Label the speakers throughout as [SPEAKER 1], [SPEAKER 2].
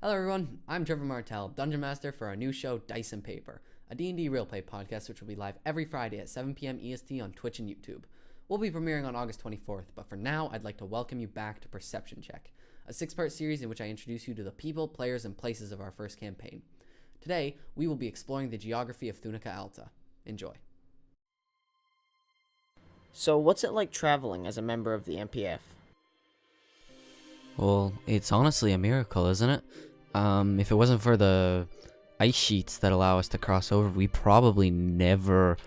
[SPEAKER 1] Hello everyone, I'm Trevor Martell, Dungeon Master for our new show, Dice and Paper, a D&D real play podcast which will be live every Friday at 7 p.m. EST on Twitch and YouTube. We'll be premiering on August 24th, but for now, I'd like to welcome you back to Perception Check, a 6-part series in which I introduce you to the people, players, and places of our first campaign. Today, we will be exploring the geography of Thuna Alta. Enjoy.
[SPEAKER 2] So what's it like traveling as a member of the MPF?
[SPEAKER 1] Well, it's honestly a miracle, isn't it? If it wasn't for the ice sheets that allow us to cross over, we probably never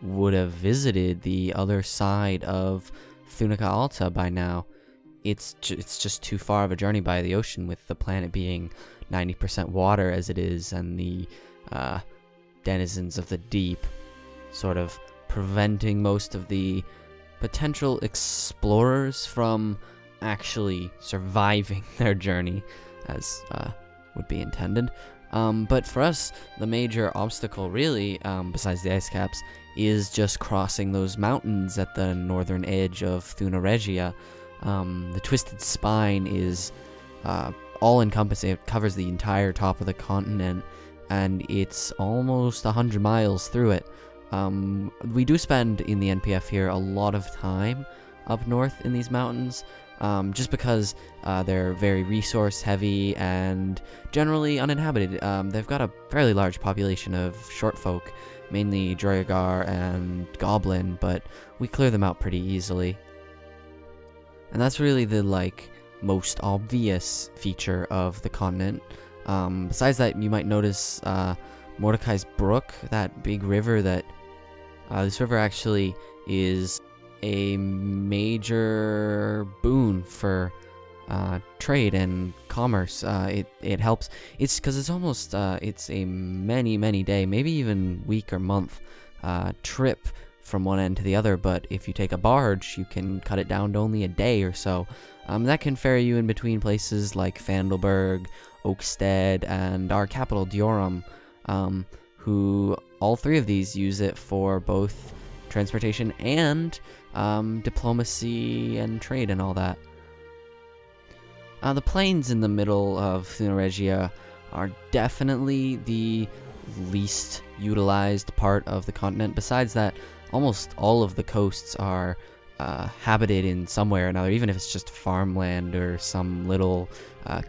[SPEAKER 1] would have visited the other side of Thuna Alta by now. It's just too far of a journey by the ocean, with the planet being 90% water as it is, and the denizens of the deep sort of preventing most of the potential explorers from actually surviving their journey as would be intended. But for us, the major obstacle really, besides the ice caps, is just crossing those mountains at the northern edge of Thuna Regia. The Twisted Spine is all-encompassing. It covers the entire top of the continent, and it's almost 100 miles through it. We do spend in the NPF here a lot of time up north in these mountains, just because they're very resource heavy and generally uninhabited. They've got a fairly large population of short folk, mainly Droigar and Goblin, but we clear them out pretty easily. And that's really the most obvious feature of the continent. Besides that, you might notice Mordecai's Brook, that big river that this river actually is a major boon for trade and commerce. It helps. It's because it's almost it's a many day, maybe even week or month trip from one end to the other. But if you take a barge, you can cut it down to only a day or so. That can ferry you in between places like Phandelberg, Oakstead, and our capital Dioram, who all three of these use it for both transportation and diplomacy and trade and all that. The plains in the middle of Thuna Regia are definitely the least utilized part of the continent. Besides that, almost all of the coasts are habited in some way or another, even if it's just farmland or some little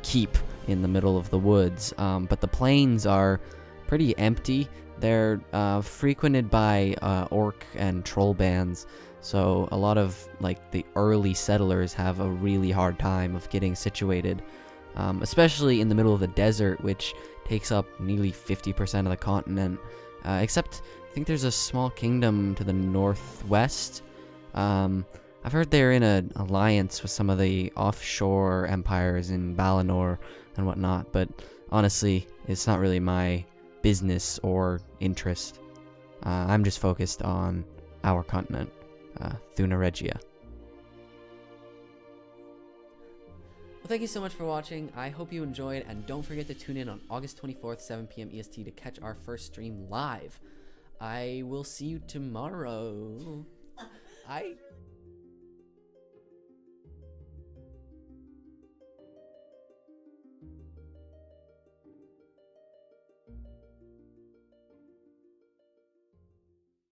[SPEAKER 1] keep in the middle of the woods. But the plains are pretty empty. They're frequented by orc and troll bands, so a lot of the early settlers have a really hard time of getting situated, especially in the middle of the desert, which takes up nearly 50% of the continent, except I think there's a small kingdom to the northwest. I've heard they're in an alliance with some of the offshore empires in Valinor and whatnot, but honestly, it's not really my business or interest. I'm just focused on our continent, Thuna Regia. Well, thank you so much for watching. I hope you enjoyed, and don't forget to tune in on August 24th, 7 p.m. EST to catch our first stream live. I will see you tomorrow.